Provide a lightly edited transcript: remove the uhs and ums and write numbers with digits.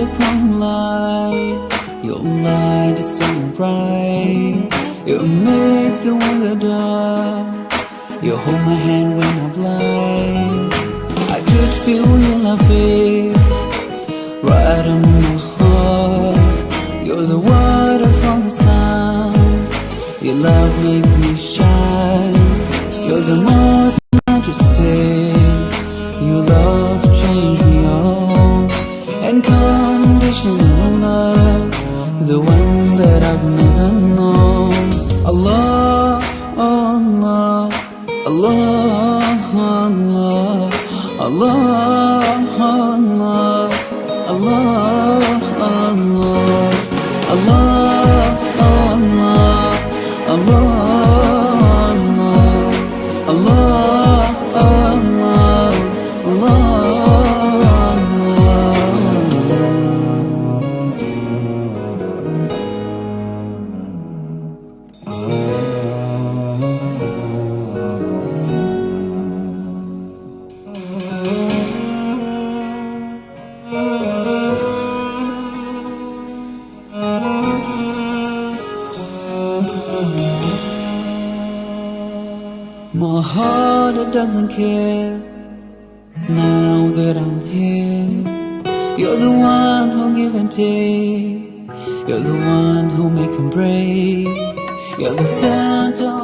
upon light. Your light is so bright. You make the world dark. You hold my hand when I'm blind. I could feel your love right on my heart. You're the water from the sun. Your love make me shine. You're the most majestic. Your love changed me all. Unconditional love, the one that I've never known. Allah, Allah, Allah, Allah, Allah, Allah, Allah, Allah, Allah, Allah, Allah, my heart, it doesn't care now that I'm here. You're the one who give and take. You're the one who make and break. You're the center.